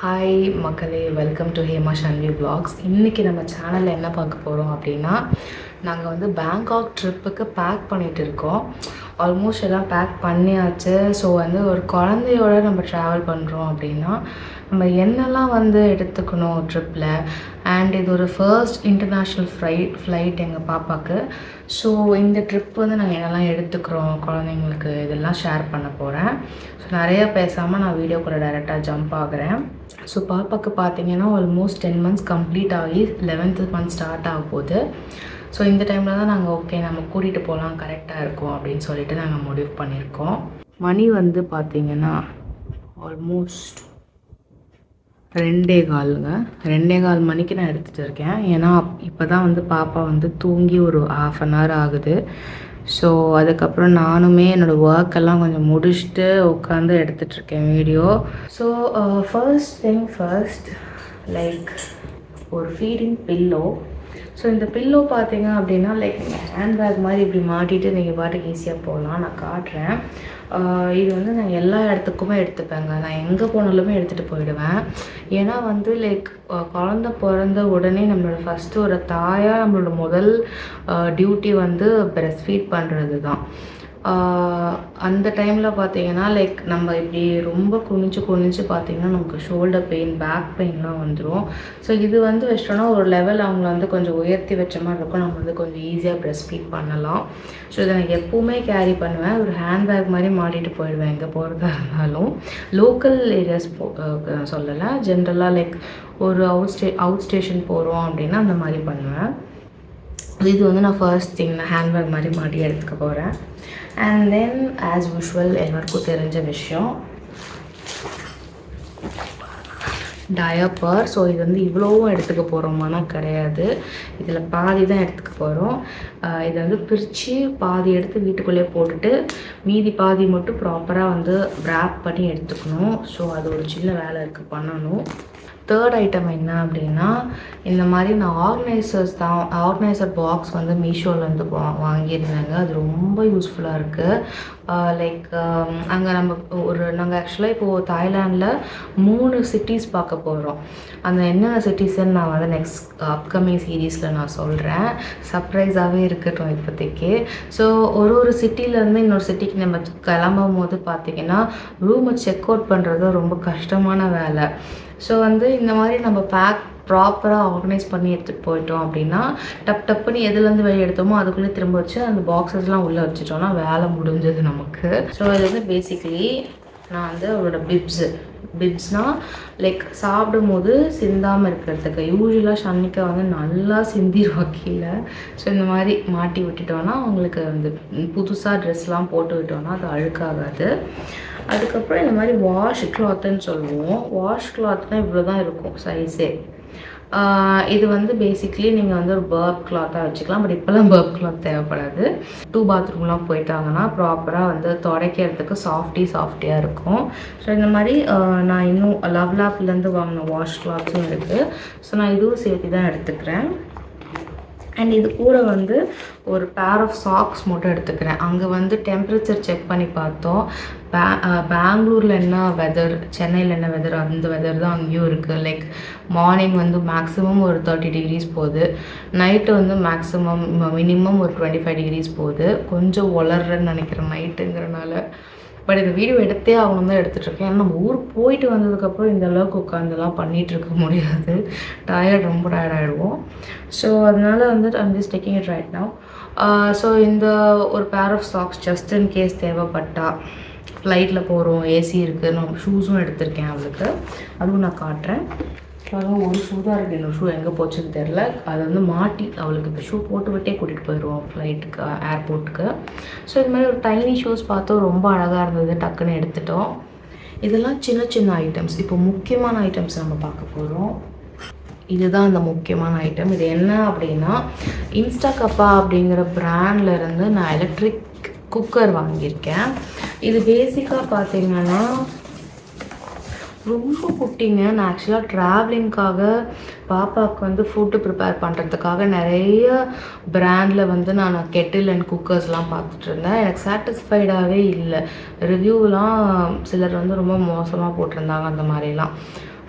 Hi மக்களே, welcome to Hema ஷன்வி vlogs. இன்றைக்கி நம்ம சேனலில் என்ன பார்க்க போகிறோம் அப்படின்னா, நாங்கள் வந்து பேங்காக் ட்ரிப்புக்கு பேக் பண்ணிகிட்டு இருக்கோம். ஆல்மோஸ்ட் எல்லாம் பேக் பண்ணியாச்சு. ஸோ வந்து ஒரு குழந்தையோட நம்ம ட்ராவல் பண்ணுறோம் அப்படின்னா நம்ம என்னெல்லாம் வந்து எடுத்துக்கணும் ட்ரிப்பில். அண்ட் இது ஒரு ஃபர்ஸ்ட் இன்டர்நேஷ்னல் ஃப்ளைட் எங்கள் பாப்பாவுக்கு. ஸோ இந்த ட்ரிப் வந்து நாங்கள் என்னெல்லாம் எடுத்துக்கிறோம் குழந்தைங்களுக்கு இதெல்லாம் ஷேர் பண்ண போகிறேன். ஸோ நிறையா பேசாமல் நான் வீடியோக்குள்ளே டைரெக்டாக ஜம்ப் ஆகுறேன். ஸோ பாப்பாவுக்கு பார்த்தீங்கன்னா ஆல்மோஸ்ட் 10 மந்த்ஸ் கம்ப்ளீட் ஆகி 11th மந்த் ஸ்டார்ட் ஆக போகுது. ஸோ இந்த டைமில் தான் நாங்கள் ஓகே நம்ம கூட்டிகிட்டு போகலாம், கரெக்டாக இருக்கும் அப்படின்னு சொல்லிட்டு நாங்கள் முடிவு பண்ணியிருக்கோம். மணி வந்து பார்த்திங்கன்னா ஆல்மோஸ்ட் 2:15 மணிக்கு நான் எடுத்துகிட்டு இருக்கேன். ஏன்னா இப்போ தான் வந்து பாப்பா வந்து தூங்கி ஒரு ½ அன் ஹவர் ஆகுது. ஸோ அதுக்கப்புறம் நானுமே என்னோடய ஒர்க்கெல்லாம் கொஞ்சம் முடிச்சுட்டு உட்காந்து எடுத்துகிட்ருக்கேன் video. So first thing first, like ஒரு ஃபீடிங் பில்லோ. ஸோ இந்த பில்லோ பார்த்தீங்க அப்படின்னா லைக் ஹேண்ட்பேக் மாதிரி இப்படி மாட்டிட்டு நீங்கள் பாட்டுக்கு ஈஸியாக போகலாம். நான் காட்டுறேன். இது வந்து நான் எல்லா இடத்துக்குமே எடுத்துப்பேங்க. நான் எங்கே போனாலுமே எடுத்துகிட்டு போயிடுவேன். ஏன்னா வந்து லைக் குழந்த பிறந்த உடனே நம்மளோட ஃபஸ்ட்டு ஒரு தாயாக நம்மளோட முதல் டியூட்டி வந்து பிரெஸ்ட் ஃபீட் பண்ணுறது தான். அந்த டைமில் பார்த்தீங்கன்னா லைக் நம்ம இப்படி ரொம்ப குனிஞ்சு பார்த்தீங்கன்னா நமக்கு ஷோல்டர் பெயின், பேக் பெயின்லாம் வந்துடும். ஸோ இது வந்து வச்சிட்டோன்னா ஒரு லெவல் அவங்கள வந்து கொஞ்சம் உயர்த்தி வச்ச மாதிரி இருக்கும். நம்ம வந்து கொஞ்சம் ஈஸியாக பிரெஸ்ட் ஃபீட் பண்ணலாம். ஸோ இதை நான் எப்போவுமே கேரி பண்ணுவேன். ஒரு ஹேண்ட்பேக் மாதிரி மாட்டிட்டு போயிடுவேன் எங்கே போகிறதா இருந்தாலும். லோக்கல் ஏரியாஸ் சொல்லலை, ஜென்ரலாக லைக் ஒரு அவுட் ஸ்டேஷன் போகிறோம் அப்படின்னா அந்த மாதிரி பண்ணுவேன். இது வந்து நான் ஃபர்ஸ்ட் திங் நான் ஹேண்ட்பேக் மாதிரி மாட்டி எடுத்துக்க போகிறேன். அண்ட் தென் ஆஸ் யூஷுவல் எல்லாருக்கும் தெரிஞ்ச விஷயம் டயப்பர். ஸோ இது வந்து இவ்வளோவும் எடுத்துக்க போகிறோமானா கிடையாது, இதில் பாதி தான் எடுத்துக்க போகிறோம். இதை வந்து பிரித்து பாதி எடுத்து வீட்டுக்குள்ளேயே போட்டுட்டு மீதி பாதி மட்டும் ப்ராப்பராக வந்து ரேப் பண்ணி எடுத்துக்கணும். ஸோ அது ஒரு சின்ன வேலை இருக்குது, பண்ணணும். தேர்ட் ஐட்டம் என்ன அப்படின்னா, இந்த மாதிரி நான் ஆர்கனைசர் பாக்ஸ் வந்து மீஷோலேருந்து வாங்கியிருந்தேங்க. அது ரொம்ப யூஸ்ஃபுல்லாக இருக்குது. லைக் அங்கே நாங்கள் ஆக்சுவலாக இப்போது தாய்லாண்டில் 3 சிட்டிஸ் பார்க்க போகிறோம். அந்த என்னென்ன சிட்டிஸ்ன்னு நான் வந்து நெக்ஸ்ட் அப்கமிங் சீரீஸில் நான் சொல்கிறேன். சர்ப்ரைஸாகவே இருக்கட்டும் இப்போதைக்கு. ஸோ ஒரு சிட்டிலேருந்து இன்னொரு சிட்டிக்கு நம்ம கிளம்பும் போது பார்த்திங்கன்னா ரூமை செக் அவுட் பண்ணுறது ரொம்ப கஷ்டமான வேலை. ஸோ வந்து இந்த மாதிரி நம்ம ப்ராப்பராக ஆர்கனைஸ் பண்ணி எடுத்துகிட்டு போயிட்டோம் அப்படின்னா டப்புன்னு எதுலேருந்து வெளியே எடுத்தோமோ அதுக்குள்ளே திரும்ப வச்சு அந்த பாக்ஸஸ்லாம் உள்ளே வச்சுட்டோம்னா வேலை முடிஞ்சது நமக்கு. ஸோ இது வந்து பேசிக்கலி நான் வந்து அவரோட பிப்ஸ்னால் லைக் சாப்பிடும் போது சிந்தாமல் இருக்கிறதுக்கு. யூஸ்வலாக ஷன்னிக்கா வந்து நல்லா சிந்திடுவா கீழே. ஸோ இந்த மாதிரி மாட்டி விட்டுட்டோன்னா அவங்களுக்கு வந்து புதுசாக ட்ரெஸ்லாம் போட்டு விட்டோன்னா அது அழுக்காகாது. அதுக்கப்புறம் இந்த மாதிரி வாஷ் கிளாத்துன்னு சொல்லுவோம். வாஷ் கிளாத்னால் இவ்வளோ தான் இருக்கும் சைஸே. இது வந்து பேசிக்லி நீங்கள் வந்து ஒரு பர்ப் கிளாத்தாக வச்சுக்கலாம். பட் இப்போல்லாம் பர்ப் கிளாத் தேவைப்படாது. 2 பாத்ரூம்லாம் போயிட்டாங்கன்னா ப்ராப்பராக வந்து துடைக்கிறதுக்கு சாஃப்டியாக இருக்கும். ஸோ இந்த மாதிரி நான் இன்னும் லவ்லாப்லேருந்து வாங்கின வாஷ் கிளாத்ஸும் இருக்குது. ஸோ நான் இதுவும் சேர்த்து தான் எடுத்துக்கிறேன். அண்ட் இது கூட வந்து ஒரு பேர் ஆஃப் சாக்ஸ் மட்டும் எடுத்துக்கிறேன். அங்கே வந்து டெம்பரேச்சர் செக் பண்ணி பார்த்தோம். பெங்களூரில் என்ன வெதர், சென்னையில் என்ன வெதர், அந்த வெதர் தான் அங்கேயும் இருக்குது. லைக் மார்னிங் வந்து மேக்ஸிமம் ஒரு 30 டிகிரிஸ் போகுது, நைட்டு வந்து மினிமம் ஒரு 25 டிகிரிஸ் போகுது. கொஞ்சம் வளர்றேன்னு நினைக்கிறேன் நைட்டுங்கிறனால. பட் இந்த வீடியோ எடுத்தே ஆகணும் தான் எடுத்துகிட்ருக்கேன். ஏன்னா நம்ம ஊருக்கு போயிட்டு வந்ததுக்கப்புறம் இந்த அளவுக்கு உட்காந்துலாம் பண்ணிகிட்ருக்க முடியாது. ரொம்ப டயர்டாகிடுவோம். ஸோ அதனால வந்து I'm just taking it right now. So இந்த ஒரு pair of socks just in case தேவைப்பட்டா, ஃப்ளைட்டில் போகிறோம், ஏசி இருக்குது. நான் ஷூஸும் எடுத்திருக்கேன் அவளுக்கு, அதுவும் நான் காட்டுறேன். அதுவும் ஒரு ஷூ தான் இருக்குது, இன்னொரு ஷூ எங்கே போச்சுன்னு தெரில. அதை வந்து மாட்டி அவளுக்கு இப்போ ஷூ போட்டு விட்டே கூட்டிகிட்டு போயிடுவோம் ஃப்ளைட்டுக்கு, ஏர்போர்ட்டுக்கு. ஸோ இது மாதிரி ஒரு டைனி ஷூஸ் பார்த்தோம், ரொம்ப அழகாக இருந்தது, டக்குன்னு எடுத்துட்டோம். இதெல்லாம் சின்ன ஐட்டம்ஸ். இப்போ முக்கியமான ஐட்டம்ஸ் நம்ம பார்க்க போகிறோம். இதுதான் அந்த முக்கியமான ஐட்டம். இது என்ன அப்படின்னா, இன்ஸ்டாகப்பா அப்படிங்கிற பிராண்ட்லேருந்து நான் எலக்ட்ரிக் குக்கர் வாங்கியிருக்கேன். இது பேசிக்காக பார்த்தீங்கன்னா ரொம்ப குட்டிங்க. நான் ஆக்சுவலாக ட்ராவலிங்காக பாப்பாவுக்கு வந்து ஃபுட்டு ப்ரிப்பேர் பண்ணுறதுக்காக நிறைய பிராண்டில் வந்து நான் கெட்டில் அண்ட் குக்கர்ஸ்லாம் பார்த்துட்டு இருந்தேன். எனக்கு சாட்டிஸ்ஃபைடாகவே இல்லை. ரிவ்யூலாம் சிலர் வந்து ரொம்ப மோசமாக போட்டிருந்தாங்க அந்த மாதிரிலாம்.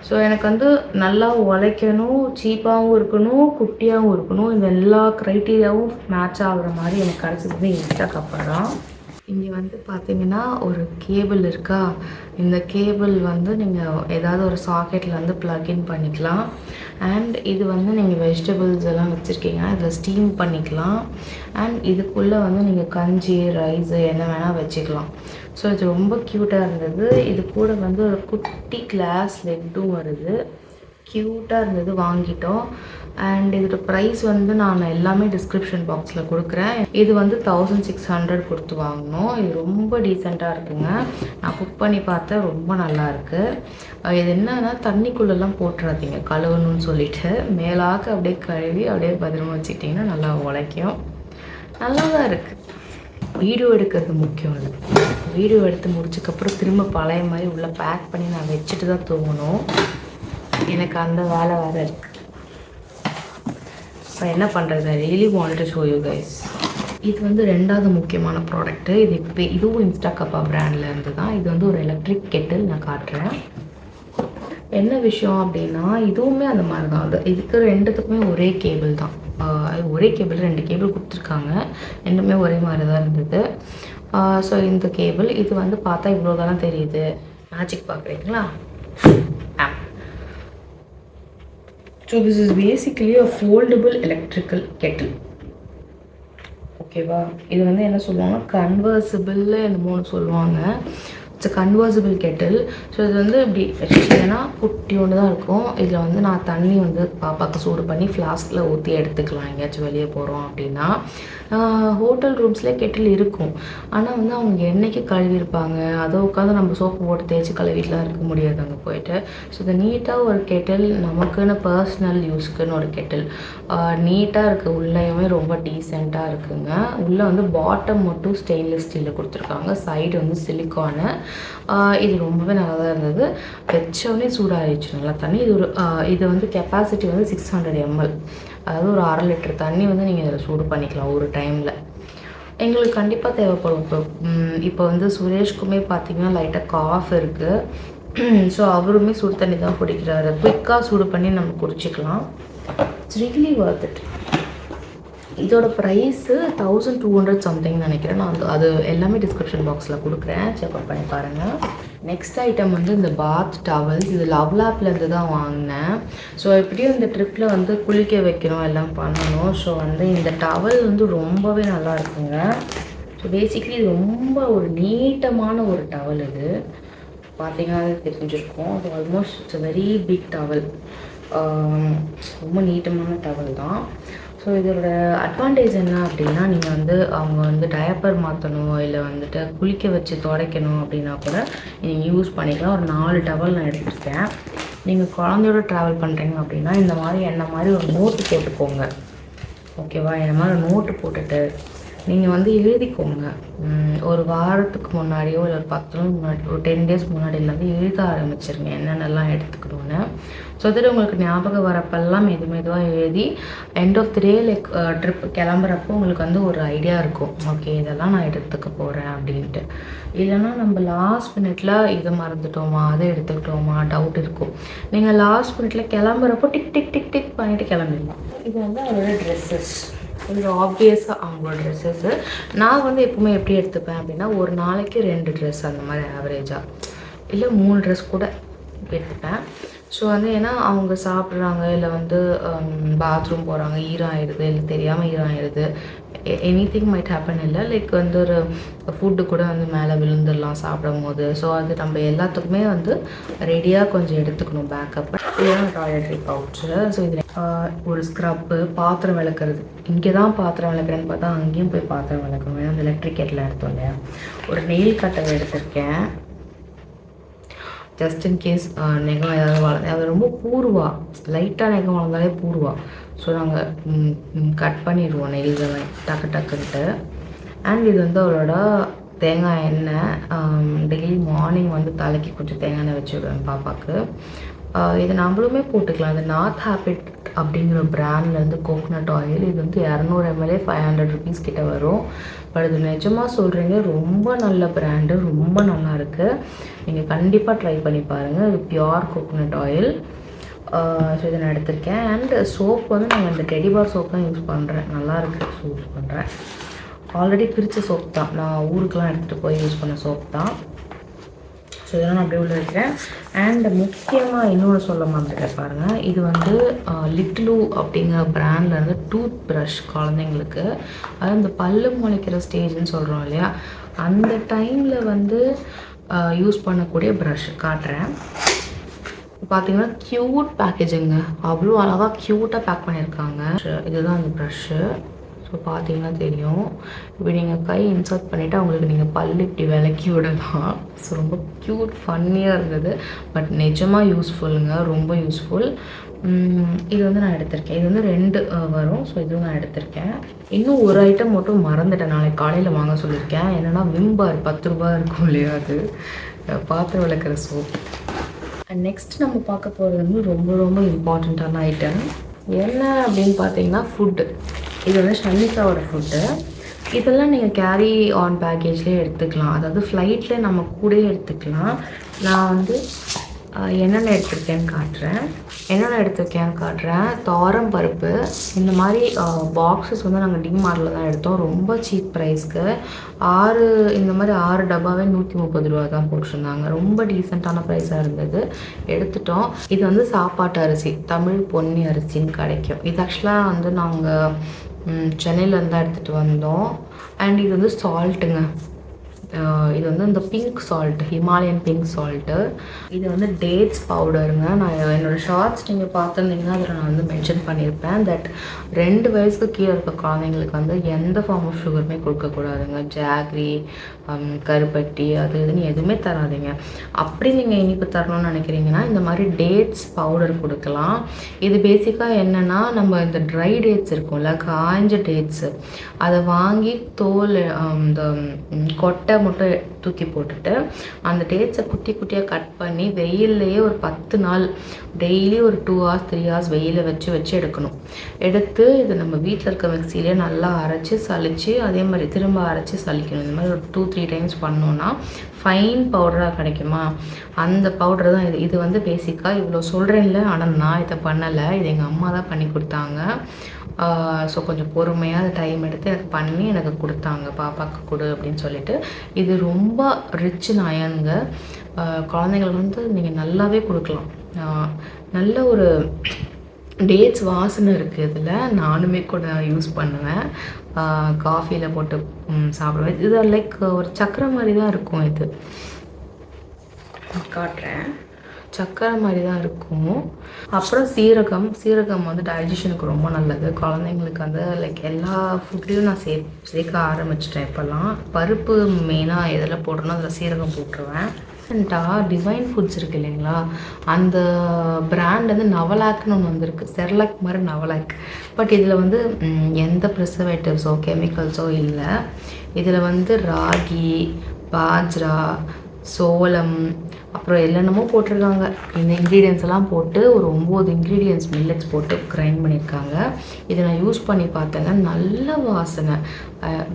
ஸோ எனக்கு வந்து நல்லா உழைக்கணும், சீப்பாகவும் இருக்கணும், குட்டியாகவும் இருக்கணும். இந்த எல்லா க்ரைட்டீரியாவும் மேட்ச் ஆகுற மாதிரி எனக்கு கிடச்சது இன்ஸ்டா கப்பா தான். இங்கே வந்து பார்த்தீங்கன்னா ஒரு கேபிள் இருக்கா. இந்த கேபிள் வந்து நீங்கள் ஏதாவது ஒரு சாக்கெட்டில் வந்து ப்ளக்இன் பண்ணிக்கலாம். அண்ட் இது வந்து நீங்கள் வெஜிடபிள்ஸ் எல்லாம் வச்சுருக்கீங்கன்னா இதில் ஸ்டீம் பண்ணிக்கலாம். அண்ட் இதுக்குள்ளே வந்து நீங்கள் கஞ்சி, ரைஸு என்ன வேணால் வச்சுக்கலாம். ஸோ இது ரொம்ப க்யூட்டாக இருந்தது. இது கூட வந்து ஒரு குட்டி கிளாஸ் லெட்டும் வருது. க்யூட்டாக இருந்தது, வாங்கிட்டோம். அண்ட் இதோட ப்ரைஸ் வந்து நான் எல்லாமே டிஸ்கிரிப்ஷன் பாக்ஸில் கொடுக்குறேன். இது வந்து 1600 கொடுத்து வாங்கினோம். இது ரொம்ப டீசெண்டாக இருக்குங்க. நான் குக் பண்ணி பார்த்தேன், ரொம்ப நல்லாயிருக்கு. இது என்னன்னா தண்ணிக்குள்ளெல்லாம் போட்டுறாதீங்க கழுவணும்னு சொல்லிவிட்டு, மேலாக்க அப்படியே கழுவி அப்படியே பத்திரமா வச்சுக்கிட்டிங்கன்னா நல்லா உழைக்கும். நல்லா தான் இருக்குது. வீடியோ எடுக்கிறது முக்கியம் இல்லை. வீடியோ எடுத்து முடிச்சதுக்கப்புறம் திரும்ப பழைய மாதிரி உள்ளே பேக் பண்ணி நான் வச்சுட்டு தான் தூங்கணும். எனக்கு அந்த வேலை வேறு இருக்குது. இப்போ என்ன பண்ணுறது, I really want to show you guys. இது வந்து ரெண்டாவது முக்கியமான ப்ராடக்ட்டு. இது இப்போ இதுவும் இன்ஸ்டா கப்பா பிராண்டில் இருந்து தான். இது வந்து ஒரு எலக்ட்ரிக் கெட்டில். நான் காட்டுறேன் என்ன விஷயம் அப்படின்னா, இதுவுமே அந்த மாதிரி தான். அது இதுக்கு ரெண்டுத்துக்குமே ஒரே கேபிள் தான். ஒரே கேபிள் 2 கேபிள் கொடுத்துருக்காங்க. ரெண்டுமே ஒரே மாதிரி தான் இருந்தது. ஸோ இந்த கேபிள் இது வந்து பார்த்தா இவ்வளோ தானே தெரியுது. மேஜிக் பார்க்குறீங்களா? So this is basically a foldable electrical Kettle. ஓகேவா? இது வந்து என்ன சொல்லுவாங்கன்னா கன்வர்சிபிள் என்னமோ சொல்லுவாங்க. It's கன்வர்சிபிள் Kettle. ஸோ இது வந்து இப்படி வச்சுட்டிங்கன்னா குட்டி ஒன்று தான் இருக்கும். இதில் வந்து நான் தண்ணி வந்து பாப்பாவுக்கு சூடு பண்ணி ஃப்ளாஸ்கில் ஊற்றி எடுத்துக்கலாம் எங்கேயாச்சும் வெளியே போகிறோம் அப்படின்னா. ஹோட்டல் ரூம்ஸ்லேயே கெட்டில் இருக்கும். ஆனால் வந்து அவங்க என்றைக்கு கழுவிருப்பாங்க, அதை உட்காந்து நம்ம சோப்பு போட்டு தேய்ச்சி கழுவிட்டுலாம் இருக்க முடியாது அங்கே போயிட்டு. ஸோ இது நீட்டாக ஒரு கெட்டில், நமக்குன்னு பர்சனல் யூஸ்க்குன்னு ஒரு கெட்டில். நீட்டாக இருக்குது. உள்ளேயுமே ரொம்ப டீசெண்டாக இருக்குங்க. உள்ளே வந்து பாட்டம் மட்டும் ஸ்டெயின்லெஸ் ஸ்டீலில் கொடுத்துருக்காங்க, சைடு வந்து சிலிக்கானு. இது ரொம்பவே நல்லா தான் இருந்தது. வச்சோடனே சூடாகிடுச்சு நல்லா தண்ணி. இது வந்து கெப்பாசிட்டி வந்து 600 ml, அதாவது ஒரு 1/2 லிட்டர் தண்ணி வந்து நீங்கள் இதில் சூடு பண்ணிக்கலாம் ஒரு டைமில். எங்களுக்கு கண்டிப்பாக தேவைப்படும். இப்போ வந்து சுரேஷ்க்குமே பார்த்திங்கன்னா லைட்டாக காஃப் இருக்குது. ஸோ அவருமே சுடு தண்ணி தான் குடிக்கிறாரு. குயிக்காக சூடு பண்ணி நம்ம குடிச்சிக்கலாம். It's really worth it. இதோட ப்ரைஸு 1200 சம்திங் நினைக்கிறேன். நான் அது எல்லாமே டிஸ்கிரிப்ஷன் பாக்ஸில் கொடுக்குறேன், செக்அப் பண்ணி பாருங்கள். நெக்ஸ்ட் ஐட்டம் வந்து இந்த பாத் டவல்ஸ். இது லவ்லாப்லேருந்து தான் வாங்கினேன். ஸோ எப்படியும் இந்த ட்ரிப்பில் வந்து குளிக்க வைக்கணும், எல்லாம் பண்ணணும். ஸோ வந்து இந்த டவல் வந்து ரொம்பவே நல்லா இருக்குங்க. ஸோ பேசிக்கலி இது ரொம்ப ஒரு நீட்டமான ஒரு டவல். இது பார்த்திங்கன்னா தெரிஞ்சிருக்கும். So almost it's very big towel. ரொம்ப நீட்டமான டவல் தான். ஸோ இதோட அட்வான்டேஜ் என்ன அப்படின்னா, நீங்கள் வந்து அவங்க வந்து டயப்பர் மாற்றணும், இல்லை வந்துட்டு குளிக்க வச்சு துடைக்கணும் அப்படின்னா கூட நீங்கள் யூஸ் பண்ணிக்கலாம். ஒரு 4 டவல் நான் எடுத்துருக்கேன். நீங்கள் குழந்தையோட ட்ராவல் பண்ணுறீங்க அப்படின்னா இந்த மாதிரி என்ன மாதிரி ஒரு நோட்டு போட்டுக்கோங்க. ஓகேவா? என்ன மாதிரி நோட்டு போட்டுட்டு நீங்கள் வந்து எழுதிக்கோங்க. ஒரு வாரத்துக்கு முன்னாடியோ இல்லை ஒரு 10 நாள் முன்னாடி, ஒரு 10 டேஸ் முன்னாடியிலேருந்து எழுத ஆரம்பிச்சிருங்க என்னென்னலாம் எடுத்துக்கணும்னு. ஸோ அதில் உங்களுக்கு ஞாபகம் வரப்பெல்லாம் மெதுவாக எழுதி end of the day like trip கிளம்புறப்போ உங்களுக்கு வந்து ஒரு ஐடியா இருக்கும், ஓகே இதெல்லாம் நான் எடுத்துக்க போகிறேன் அப்படின்ட்டு. இல்லைன்னா நம்ம லாஸ்ட் மினிட்ல இதை மறந்துட்டோமா, அதை எடுத்துக்கிட்டோமா டவுட் இருக்கும். நீங்கள் லாஸ்ட் மினிட்ல கிளம்புறப்போ டிக் டிக் டிக் டிக் பண்ணிவிட்டு கிளம்பிடலாம். இது வந்து அவரோட ட்ரெஸ்ஸஸ். இது ஆப்வியஸாக அவங்களோட ட்ரெஸ்ஸஸ்ஸு. நான் வந்து எப்பவுமே எப்படி எடுத்துப்பேன் அப்படின்னா, ஒரு நாளைக்கு 2 ட்ரெஸ் அந்த மாதிரி ஆவரேஜாக, இல்லை 3 ட்ரெஸ் கூட எடுத்துப்பேன். ஸோ வந்து ஏன்னா அவங்க சாப்பிட்றாங்க, இல்லை வந்து பாத்ரூம் போகிறாங்க, ஈரம் ஆயிடுது, இல்லை தெரியாமல் ஈரம் ஆயிடுது, எனிதிங் மைட் ஹேப்பன். இல்லை லைக் வந்து ஒரு ஃபுட்டு கூட வந்து மேலே விழுந்துடலாம் சாப்பிடும் போது. ஸோ அது நம்ம எல்லாத்துக்குமே வந்து ரெடியாக கொஞ்சம் எடுத்துக்கணும் பேக்கப். இதுதான் டாய்லெட்ரி பவுச்சு. ஸோ இதில் ஒரு ஸ்க்ரப்பு, பாத்திரம் விளக்குறது. இங்கே தான் பாத்திரம் விளக்குறேன்னு பார்த்தா அங்கேயும் போய் பாத்திரம் விளக்கணும். ஏன்னா அந்த எலக்ட்ரிக் கெட்டில் எடுத்தோம் இல்லையா. ஒரு நெயில் கட்டர் எடுத்திருக்கேன், ஜஸ்ட் இன் கேஸ் நெகம் ஏதாவது வளர்ந்து, அது ரொம்ப பூர்வா, லைட்டாக நெகம் வளர்ந்தாலே பூர்வா. ஸோ நாங்கள் கட் பண்ணிடுவோம் நெயில்ஸெல்லாம் டக்குன்ட்டு. அண்ட் இது வந்து அவரோட தேங்காய் எண்ணெய். டெய்லி மார்னிங் வந்து தலைக்கு கொஞ்சம் தேங்காய் எண்ணெய் வச்சு விடுவேன் பாப்பாவுக்கு. இது நம்மளுமே போட்டுக்கலாம். இது நார்த் ஹேபிட் அப்படிங்கிற பிராண்ட்லேருந்து கோகோனட் ஆயில். இது வந்து 200 ml 500 rupees கிட்ட வரும். பட் இது நிஜமாக சொல்கிறீங்க, ரொம்ப நல்ல பிராண்டு, ரொம்ப நல்லாயிருக்கு. நீங்கள் கண்டிப்பாக ட்ரை பண்ணி பாருங்கள். இது பியோர் கோகோனட் ஆயில். ஸோ இதை நான் எடுத்திருக்கேன். அண்ட் சோப் வந்து நான் இந்த டெடிபார் சோப் தான் யூஸ் பண்ணுறேன். நல்லாயிருக்கு, யூஸ் பண்ணுறேன். ஆல்ரெடி பிரித்த சோப் தான், நான் ஊருக்கெலாம் எடுத்துகிட்டு போய் யூஸ் பண்ண சோப் தான். ஸோ இதெல்லாம் நான் அப்படியே உள்ள இருக்கிறேன். அண்ட் முக்கியமாக இன்னொன்று சொல்ல மாட்டேன் பாருங்கள், இது வந்து லிட்லூ அப்படிங்கிற பிராண்ட்லேருந்து டூத் ப்ரஷ் குழந்தைங்களுக்கு. அது இந்த பல்லு முளைக்கிற ஸ்டேஜ்னு சொல்கிறோம் இல்லையா, அந்த டைமில் வந்து யூஸ் பண்ணக்கூடிய ப்ரஷ் காட்டுறேன். பார்த்தீங்கன்னா க்யூட் பேக்கேஜிங்க, அவ்வளோ அழகாக க்யூட்டாக பேக் பண்ணியிருக்காங்க. இதுதான் அந்த ப்ரஷ்ஷு. ஸோ பார்த்தீங்கன்னா தெரியும். இப்படி நீங்கள் கை இன்சர்ட் பண்ணிவிட்டு அவங்களுக்கு நீங்கள் பல்லு இப்படி விளக்கி விடலாம். ஸோ ரொம்ப க்யூட் ஃபன்னியாக இருந்தது. பட் நிஜமாக யூஸ்ஃபுல்லுங்க, ரொம்ப யூஸ்ஃபுல். இது வந்து நான் எடுத்திருக்கேன். இது வந்து 2 வரும். ஸோ இதுவும் நான் எடுத்திருக்கேன். இன்னும் ஒரு ஐட்டம் மட்டும் மறந்துட்டேன், நாளைக்கு காலையில் வாங்க சொல்லியிருக்கேன். என்னென்னா விம்பார் 10 ரூபா இருக்கும் இல்லையா, அது பாத்திரம் விளக்குற சோப். அண்ட் நெக்ஸ்ட் நம்ம பார்க்க போகிறது வந்து ரொம்ப ரொம்ப இம்பார்ட்டண்ட்டான ஐட்டம் என்ன அப்படின்னு பார்த்தீங்கன்னா ஃபுட்டு. இது வந்து ஷன்னிகாவோட ஃபுட்டு. இதெல்லாம் நீங்கள் கேரி ஆன் பேக்கேஜ்லேயே எடுத்துக்கலாம், அதாவது ஃப்ளைட்டில் நம்ம கூடயே எடுத்துக்கலாம். நான் வந்து என்னென்ன எடுத்திருக்கேன்னு காட்டுறேன். துவரம் பருப்பு இந்த மாதிரி பாக்ஸஸ் வந்து நாங்கள் டிமார்ட்டில் தான் எடுத்தோம். ரொம்ப சீப் ப்ரைஸ்க்கு. இந்த மாதிரி 6 டப்பாவே 130 ரூபா தான் போட்டிருந்தாங்க. ரொம்ப டீசெண்டான ப்ரைஸாக இருந்தது, எடுத்துட்டோம். இது வந்து சாப்பாட்டு அரிசி, தமிழ் பொன்னி அரிசின்னு கிடைக்கும். இது ஆக்சுவலாக வந்து நாங்கள் சென்னையிலேருந்து தான் எடுத்துகிட்டு வந்தோம். அண்ட் இது வந்து சால்ட்டுங்க. இது வந்து இந்த pink salt, Himalayan pink salt. இது வந்து டேட்ஸ் பவுடருங்க. நான் என்னோடய ஷார்ட்ஸ் நீங்கள் பார்த்துருந்தீங்கன்னா அதில் நான் வந்து மென்ஷன் பண்ணியிருப்பேன் தட் 2 வயசுக்கு கீழே இருக்க குழந்தைங்களுக்கு வந்து எந்த ஃபார்ம் ஆஃப் சுகருமே கொடுக்கக்கூடாதுங்க. ஜாக்ரி, கருப்பட்டி, அது இதுன்னு எதுவுமே தராதிங்க. அப்படி நீங்கள் இனிப்பு தரணும்னு நினைக்கிறீங்கன்னா இந்த மாதிரி டேட்ஸ் பவுடர் கொடுக்கலாம். இது பேசிக்காக என்னென்னா, நம்ம இந்த ட்ரை டேட்ஸ் இருக்கும்ல, காய்ஞ்ச டேட்ஸு, அதை வாங்கி தோல் இந்த கொட்டை மட்டும் தூக்கி போட்டுட்டு அந்த டேட்ஸை குட்டி குட்டியாக கட் பண்ணி வெயில்லையே ஒரு 10 நாள் டெய்லி ஒரு 2 hours 3 hours வெயிலில் வச்சு எடுக்கணும். எடுத்து இது நம்ம வீட்டில் இருக்க மிக்சியிலே நல்லா அரைச்சி சளிச்சு அதே மாதிரி திரும்ப அரைச்சி சளிக்கணும். இந்த மாதிரி ஒரு 2-3 times பண்ணோன்னா ஃபைன் பவுடராக கிடைக்குமா, அந்த பவுடர் தான் இது. இது வந்து பேசிக்காக இவ்வளோ சொல்கிறேன்ல, ஆனால் நான் இதை பண்ணலை, இது எங்கள் அம்மா தான் பண்ணி கொடுத்தாங்க. ஸோ கொஞ்சம் பொறுமையாக அதை டைம் எடுத்து எனக்கு பண்ணி எனக்கு கொடுத்தாங்க, பாப்பாவுக்கு கொடு அப்படின்னு சொல்லிட்டு. இது ரொம்ப ரிச் அயனுங்க. குழந்தைங்களுக்கு வந்து நீங்கள் நல்லாவே கொடுக்கலாம். நல்ல ஒரு டேட்ஸ் வாசனை இருக்குது இதில். நானுமே கூட யூஸ் பண்ணுவேன், காஃபியில் போட்டு சாப்பிடுவேன். இது லைக் ஒரு சக்கரை மாதிரி தான் இருக்கும். இது காட்டுறேன், சக்கரை மாதிரி தான் இருக்கும். அப்புறம் சீரகம் வந்து டைஜஷனுக்கு ரொம்ப நல்லது. குழந்தைங்களுக்கு வந்து லைக் எல்லா ஃபுட்லேயும் நான் சேர்க்க ஆரம்பிச்சிட்டேன் இப்போல்லாம். பருப்பு மெயினாக எதில் போடுறோன்னா அதில் சீரகம் போட்டுருவேன். ரீசெண்டாக டிவைன் ஃபுட்ஸ் இருக்குது இல்லைங்களா, அந்த பிராண்ட் வந்து நவலாக்னு ஒன்று வந்திருக்கு. செர்லாக் மாதிரி நவலாக். பட் இதில் வந்து எந்த ப்ரிசர்வேட்டிவ்ஸோ கெமிக்கல்ஸோ இல்லை. இதில் வந்து ராகி, பாஜ்ரா, சோளம், அப்புறம் என்னென்னமோ போட்டிருக்காங்க. இந்த இன்க்ரீடியன்ஸ் எல்லாம் போட்டு ஒரு 9 இன்க்ரீடியன்ஸ் மில்லட்ஸ் போட்டு கிரைண்ட் பண்ணியிருக்காங்க. இதை நான் யூஸ் பண்ணி பார்த்தேங்க, நல்ல வாசனை,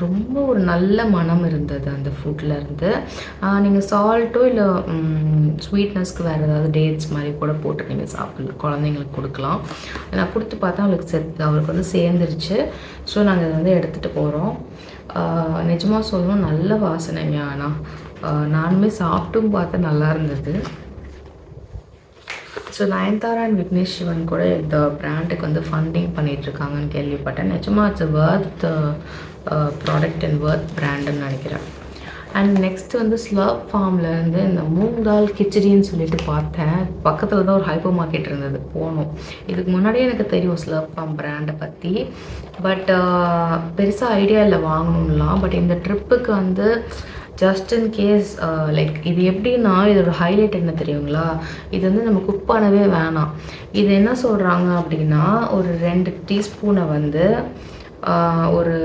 ரொம்ப ஒரு நல்ல மனம் இருந்தது அந்த ஃபுட்டில் இருந்து. நீங்கள் சால்ட்டோ இல்லை ஸ்வீட்னஸ்க்கு வேறு ஏதாவது டேட்ஸ் மாதிரி கூட போட்டு நீங்கள் சாப்பிடலாம், குழந்தைங்களுக்கு கொடுக்கலாம். நான் கொடுத்து பார்த்தா அவருக்கு வந்து சேர்ந்துருச்சு. ஸோ நாங்கள் இதை வந்து எடுத்துகிட்டு போகிறோம். நிஜமாக சொல்லணும், நல்ல வாசனைங்க. ஆனால் நானுமே சாப்பிட்டும் பார்த்தேன், நல்லா இருந்தது. ஸோ நயன்தாரா அண்ட் விக்னேஷ் சிவன் கூட இந்த பிராண்டுக்கு வந்து ஃபண்டிங் பண்ணிகிட்ருக்காங்கன்னு கேள்விப்பட்டேன். நிஜமாக இட்ஸ் வர்த் ப்ராடக்ட் அண்ட் வர்த் பிராண்டுன்னு நினைக்கிறேன். அண்ட் நெக்ஸ்ட்டு வந்து ஸ்லர்ப் ஃபார்ம்லேருந்து இந்த மூங் தால் கிச்சடின்னு சொல்லிட்டு பார்த்தேன். பக்கத்தில் தான் ஒரு ஹைப்பர் மார்க்கெட் இருந்தது, போனோம். இதுக்கு முன்னாடியே எனக்கு தெரியும் ஸ்லர்ப் ஃபார்ம் பிராண்டை பற்றி, பட் பெருசாக ஐடியா இல்லை வாங்கணும்லாம். பட் இந்த ட்ரிப்புக்கு வந்து ஜஸ்ட் இன் கேஸ் லைக் இது எப்படின்னா, இதோட ஹைலைட் என்ன தெரியுங்களா, இது வந்து நம்ம குக் பண்ணவே வேணாம். இது என்ன சொல்கிறாங்க அப்படின்னா, ஒரு 2 டீஸ்பூனை வந்து ஒரு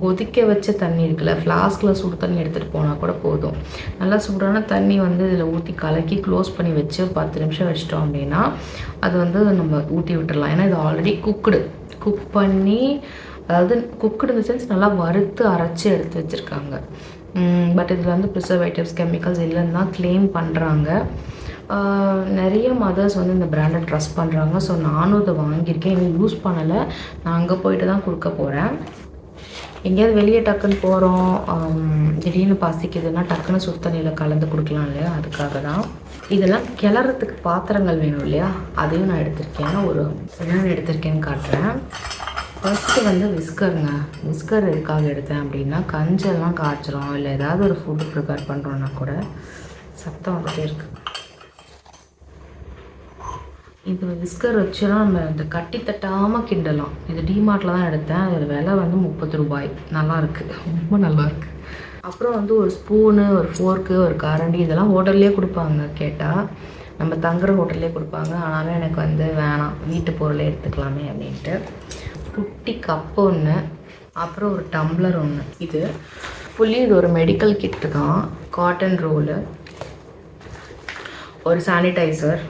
கொதிக்க வச்ச தண்ணி இருக்குல்ல, ஃப்ளாஸ்கில் சுடு தண்ணி எடுத்துகிட்டு போனால் கூட போதும். நல்லா சூடான தண்ணி வந்து இதில் ஊற்றி கலக்கி க்ளோஸ் பண்ணி வச்சு 10 நிமிஷம் வச்சிட்டோம் அப்படின்னா அது வந்து நம்ம ஊற்றி விட்டுடலாம். ஏன்னா இது ஆல்ரெடி குக் பண்ணி, அதாவது குக்குடு இந்த சென்ஸ் நல்லா வறுத்து அரைச்சி எடுத்து வச்சுருக்காங்க. பட் இதில் வந்து ப்ரிசர்வேட்டிவ்ஸ் கெமிக்கல்ஸ் இல்லைன்னு தான் க்ளைம் பண்ணுறாங்க. நிறைய மதர்ஸ் வந்து இந்த பிராண்டை ட்ரஸ்ட் பண்ணுறாங்க. ஸோ நானும் இதை வாங்கியிருக்கேன், இன்னும் யூஸ் பண்ணலை. நான் அங்கே போயிட்டு தான் கொடுக்க போகிறேன். எங்கேயாவது வெளியே டக்குன்னு போகிறோம், திடீர்னு பசிக்குதுன்னா டக்குன்னு சுடு தண்ணியில் கலந்து கொடுக்கலாம் இல்லையா, அதுக்காக தான். இதெல்லாம் கிளறத்துக்கு பாத்திரங்கள் வேணும் இல்லையா, அதையும் நான் எடுத்திருக்கேன். என்னென்ன எடுத்திருக்கேன்னு காட்டுறேன். ஃபஸ்ட்டு வந்து விஸ்கர் எதுக்காக எடுத்தேன் அப்படின்னா, கஞ்செல்லாம் காய்ச்சிரும் இல்லை ஏதாவது ஒரு ஃபுட்டு ப்ரிப்பேர் பண்ணுறோன்னா கூட சத்தம் வந்துட்டே இருக்குது. இது விஸ்கர் வச்சுன்னா நம்ம இந்த கட்டி தட்டாமல் கிண்டலாம். இது டிமார்ட்டில் தான் எடுத்தேன். அதோட விலை வந்து 30 ரூபாய். நல்லாயிருக்கு, ரொம்ப நல்லாயிருக்கு. அப்புறம் வந்து ஒரு ஸ்பூனு, ஒரு ஃபோர்க்கு, ஒரு கரண்டி, இதெல்லாம் ஹோட்டல்லே கொடுப்பாங்க கேட்டால். நம்ம தங்குற ஹோட்டல்லே கொடுப்பாங்க. ஆனாலும் எனக்கு வந்து வேணாம், வீட்டு பொருளை எடுத்துக்கலாமே அப்படின்ட்டு. குட்டி கப்பு ஒன்று, அப்புறம் ஒரு டம்ளர் ஒன்று. இது ஒரு மெடிக்கல் கிட்டு தான். காட்டன் ரோலு, ஒரு சானிடைசர்,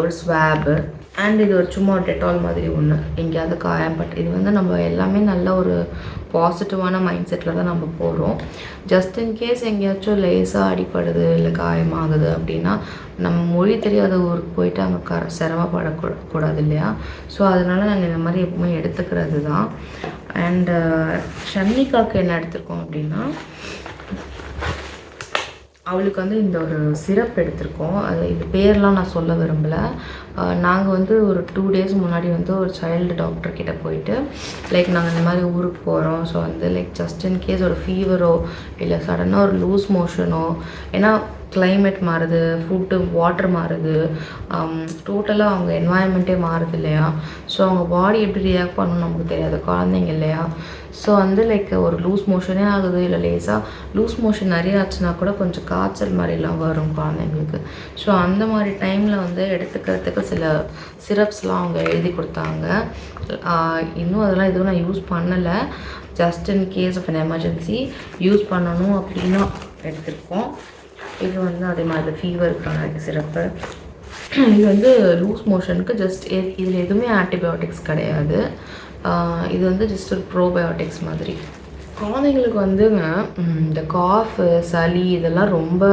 ஒரு ஸ்வாபு, அண்ட் இது ஒரு சும்மா டெட்டால் மாதிரி ஒன்று, எங்கேயாவது காயம்பட்டு. இது வந்து நம்ம எல்லாமே நல்ல ஒரு பாசிட்டிவான மைண்ட் செட்டில் தான் நம்ம போகிறோம். ஜஸ்ட் இன்கேஸ் எங்கேயாச்சும் லேசாக அடிப்படுது இல்லை காயமாகுது அப்படின்னா நம்ம மொழி தெரியாத ஊருக்கு போயிட்டு அங்கே சிரமப்படக்கூடாது இல்லையா. ஸோ அதனால் நாங்கள் இந்த மாதிரி எப்பவுமே எடுத்துக்கிறது தான். அண்டு ஷன்னிகாவுக்கு என்ன எடுத்திருக்கோம் அப்படின்னா, அவளுக்கு வந்து இந்த ஒரு சிரப் எடுத்திருக்கோம். இது பேர்லாம் நான் சொல்ல விரும்பலை. நாங்கள் வந்து ஒரு 2 days முன்னாடி வந்து ஒரு சைல்டு டாக்டர்கிட்ட போயிட்டு, லைக் நாங்கள் இந்த மாதிரி ஊருக்கு போகிறோம், ஸோ வந்து லைக் ஜஸ்ட் இன் கேஸ் ஒரு ஃபீவரோ இல்லை சடனாக ஒரு லூஸ் மோஷனோ, ஏன்னா கிளைமேட் மாறுது, ஃபுட்டு வாட்டர் மாறுது, டோட்டலாக அவங்க என்வாயன்மெண்ட்டே மாறுது இல்லையா. ஸோ அவங்க பாடி எப்படி ரியாக்ட் பண்ணணும்னு நமக்கு தெரியாது, குழந்தைங்க இல்லையா. ஸோ வந்து லைக் ஒரு லூஸ் மோஷனே ஆகுது, இல்லை லேசாக லூஸ் மோஷன் நிறைய ஆச்சுன்னா கூட கொஞ்சம் காய்ச்சல் மாதிரிலாம் வரும் குழந்தைங்களுக்கு. ஸோ அந்த மாதிரி டைமில் வந்து எடுத்துக்கிறதுக்கு சில சிரப்ஸ்லாம் அவங்க எழுதி கொடுத்தாங்க. இன்னும் அதெல்லாம் எதுவும் நான் யூஸ் பண்ணலை. Just in case of an emergency use பண்ணணும் அப்படின்னா எடுத்திருக்கோம். இது வந்து அதே மாதிரி ஃபீவருக்கான சிரப்பு. இது வந்து லூஸ் மோஷனுக்கு ஜஸ்ட் இதில் எதுவுமே ஆன்டிபயோட்டிக்ஸ் கிடையாது. இது வந்து ஜஸ்ட் ஒரு ப்ரோபயோட்டிக்ஸ் மாதிரி. குழந்தைங்களுக்கு வந்துங்க இந்த காஃபு, சளி இதெல்லாம் ரொம்ப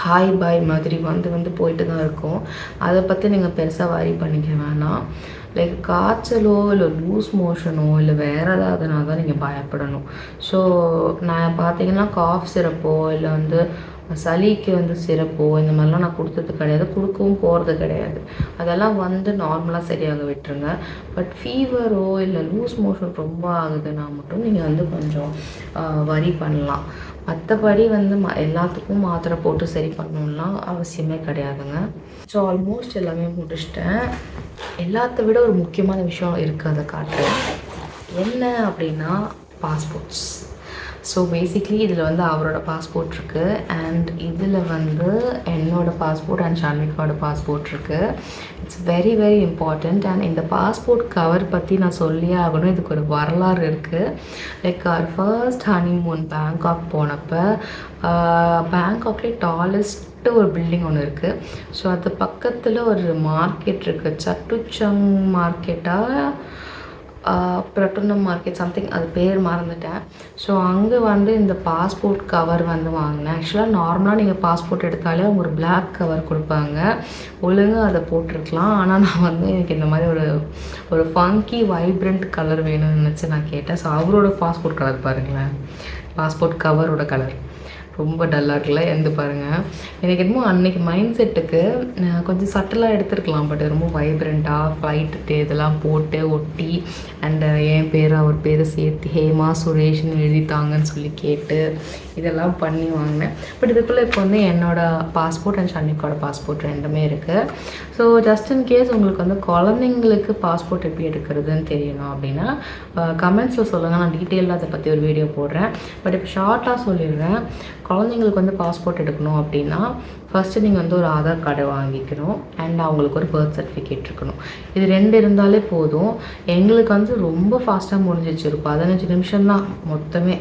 ஹாய் பாய் மாதிரி வந்து போயிட்டு தான் இருக்கும். அதை பற்றி நீங்கள் பெருசாக வரி பண்ணிக்க வேணாம். லைக் காய்ச்சலோ இல்லை லூஸ் மோஷனோ இல்லை வேறு ஏதாவதுனா தான் நீங்கள் பயப்படணும். ஸோ நான் பார்த்தீங்கன்னா காஃப் சிரப்போ இல்லை வந்து சளிக்கு வந்து சிரப்போ இந்த மாதிரிலாம் நான் கொடுத்தது கிடையாது, கொடுக்கவும் போகிறது கிடையாது. அதெல்லாம் வந்து நார்மலாக சரியாக விட்டுருங்க. பட் ஃபீவரோ இல்லை லூஸ் மோஷன் ரொம்ப ஆகுதுன்னா மட்டும் நீங்கள் வந்து கொஞ்சம் வரி பண்ணலாம். மற்றபடி வந்து எல்லாத்துக்கும் மாத்திரை போட்டு சரி பண்ணணும்லாம் அவசியமே கிடையாதுங்க. ஸோ ஆல்மோஸ்ட் எல்லாமே முடிச்சிட்டேன். எல்லாத்த விட ஒரு முக்கியமான விஷயம் இருக்குது, அதை காட்டுறேன். என்ன அப்படின்னா பாஸ்போர்ட்ஸ். ஸோ பேசிக்லி இதில் வந்து அவரோட பாஸ்போர்ட் இருக்குது, அண்ட் இதில் வந்து என்னோடய பாஸ்போர்ட் அண்ட் ஷான்விகாவோட பாஸ்போர்ட் இருக்குது. It's very very important. And இந்த பாஸ்போர்ட் கவர் பற்றி நான் சொல்லியே ஆகணும். இதுக்கு ஒரு வரலாறு இருக்குது. லைக் அவர் ஃபர்ஸ்ட் ஹனிமூன் பேங்காக் போனப்போ, பேங்காக்லேயே டாலஸ்ட் ஒரு பில்டிங் ஒன்று இருக்குது. ஸோ அது பக்கத்தில் ஒரு மார்க்கெட் இருக்குது, சட்டுச்சங் மார்க்கெட்டாக பிரட்டுனம் மார்க்கெட் சம்திங், அது பேர் மறந்துட்டேன். ஸோ அங்கே வந்து இந்த பாஸ்போர்ட் கவர் வந்து வாங்கினேன். ஆக்சுவலாக நார்மலாக நீங்கள் பாஸ்போர்ட் எடுத்தாலே அவங்க ஒரு பிளாக் கவர் கொடுப்பாங்க, ஒழுங்காக அதை போட்டிருக்கலாம். ஆனால் நான் வந்து எனக்கு இந்த மாதிரி ஒரு ஃபங்கி வைப்ரண்ட் கலர் வேணும்னு நினச்சி நான் கேட்டேன். ஸோ அவரோட பாஸ்போர்ட் கலர் பாருங்களேன், பாஸ்போர்ட் கவரோட கலர் ரொம்ப டல்லாக இருக்குல்ல, எந்த பாருங்கள். எனக்கு என்னமோ அன்றைக்கி மைண்ட் செட்டுக்கு கொஞ்சம் சட்டலாக எடுத்துருக்கலாம், பட் ரொம்ப வைப்ரண்ட்டாக ஃப்ளைட்டு இதெல்லாம் போட்டு ஒட்டி அண்டு என் பேர் அவர் பேரை சேர்த்து ஹேமா சுரேஷ்னு எழுதித்தாங்கன்னு சொல்லி கேட்டு இதெல்லாம் பண்ணி வாங்கினேன். பட் இதுக்குள்ளே இப்போ வந்து என்னோடய பாஸ்போர்ட் அண்ட் ஷன்னிக்கோட பாஸ்போர்ட் ரெண்டுமே இருக்குது. ஸோ ஜஸ்ட் இன் கேஸ் உங்களுக்கு வந்து குழந்தைங்களுக்கு பாஸ்போர்ட் எப்படி எடுக்கிறதுன்னு தெரியணும் அப்படின்னா கமெண்ட்ஸில் சொல்லுங்கள். நான் டீட்டெயிலாக அதை பற்றி ஒரு வீடியோ போடுறேன். பட் இப்போ ஷார்ட்டாக சொல்லிடுறேன். குழந்தைங்களுக்கு வந்து பாஸ்போர்ட் எடுக்கணும் அப்படின்னா ஃபஸ்ட்டு நீங்கள் வந்து ஒரு ஆதார் கார்டை வாங்கிக்கணும் அண்ட் அவங்களுக்கு ஒரு பர்த் சர்டிஃபிகேட் இருக்கணும். இது 2 இருந்தாலே போதும். எங்களுக்கு வந்து ரொம்ப ஃபாஸ்ட்டாக முடிஞ்சிச்சு. ஒரு 15 நிமிஷம் தான் மொத்தமே.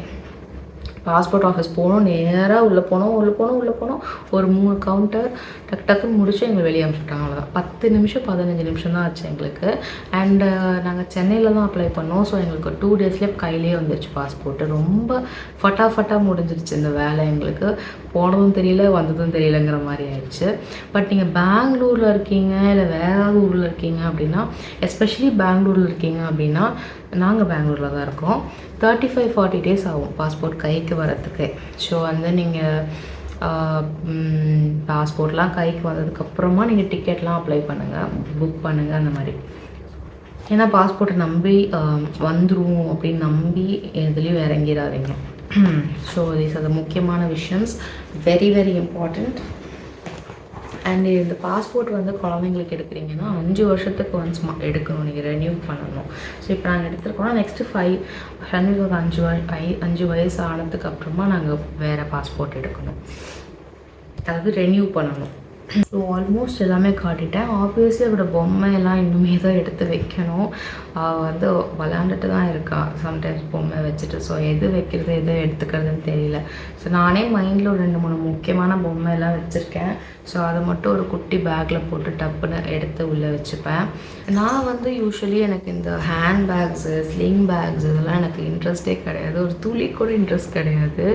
பாஸ்போர்ட் ஆஃபீஸ் போனோம், நேராக உள்ளே போனோம் ஒரு 3 கவுண்டர் டக்குன்னு முடிச்சு எங்களை வெளியே அனுப்பிச்சுட்டாங்க. அவ்வளோதான். 10 நிமிஷம் 15 நிமிஷம் தான் ஆச்சு எங்களுக்கு. அண்டு நாங்கள் சென்னையில் தான் அப்ளை பண்ணோம். ஸோ எங்களுக்கு 2 டேஸ்லேயே கையிலே வந்துருச்சு பாஸ்போர்ட்டு. ரொம்ப ஃபட்டாஃபட்டாக முடிஞ்சிருச்சு இந்த வேலை. எங்களுக்கு போனதும் தெரியல வந்ததும் தெரியலங்கிற மாதிரி ஆயிடுச்சு. பட் நீங்கள் பெங்களூரில் இருக்கீங்க இல்லை வேறு ஊரில் இருக்கீங்க அப்படின்னா, எஸ்பெஷலி பெங்களூரில் இருக்கீங்க அப்படின்னா, நாங்கள் பெங்களூரில் தான் இருக்கோம். 35-40 டேஸ் ஆகும் பாஸ்போர்ட் கைக்கு வரத்துக்கு. ஸோ வந்து நீங்கள் பாஸ்போர்ட்லாம் கைக்கு வந்ததுக்கப்புறமா நீங்கள் டிக்கெட்லாம் அப்ளை பண்ணுங்கள், புக் பண்ணுங்கள் அந்த மாதிரி. ஏன்னா பாஸ்போர்ட்டை நம்பி வந்துடும் அப்படின்னு நம்பி எதுலேயும் இறங்கிடாதீங்க. ஸோ தீஸ் ஆர் த முக்கியமான விஷயம்ஸ், வெரி வெரி இம்பார்ட்டண்ட். அண்ட் இந்த பாஸ்போர்ட் வந்து குழந்தைங்களுக்கு எடுக்கிறீங்கன்னா 5 வருஷத்துக்கு ஒன்ஸ் எடுக்கணும், நீங்கள் ரெனியூ பண்ணணும். ஸோ இப்போ நாங்கள் எடுத்துருக்கோம்னா நெக்ஸ்ட்டு 5 வயசு ஆனதுக்கு அப்புறமா நாங்கள் வேறு பாஸ்போர்ட் எடுக்கணும், அதாவது ரெனியூ பண்ணணும். ஸோ ஆல்மோஸ்ட் எல்லாமே காட்டிட்டேன். ஆப்வியஸ்லி அவரோட பொம்மையெல்லாம் இன்னுமே தான் எடுத்து வைக்கணும். வந்து விளாண்டுட்டு தான் இருக்கா சம்டைம்ஸ் பொம்மை வச்சுட்டு. ஸோ எது வைக்கிறது எது எடுத்துக்கிறதுன்னு தெரியல. ஸோ நானே மைண்டில் ஒரு 2-3 முக்கியமான பொம்மையெல்லாம் வச்சுருக்கேன். ஸோ அதை மட்டும் ஒரு குட்டி பேக்கில் போட்டு டப்புன்னு எடுத்து உள்ளே வச்சுப்பேன். நான் வந்து யூஸ்வலி எனக்கு இந்த ஹேண்ட் பேக்ஸு, ஸ்லிங் பேக்ஸ் இதெல்லாம் எனக்கு இன்ட்ரெஸ்டே கிடையாது. ஒரு துளி கூட இன்ட்ரெஸ்ட் கிடையாது.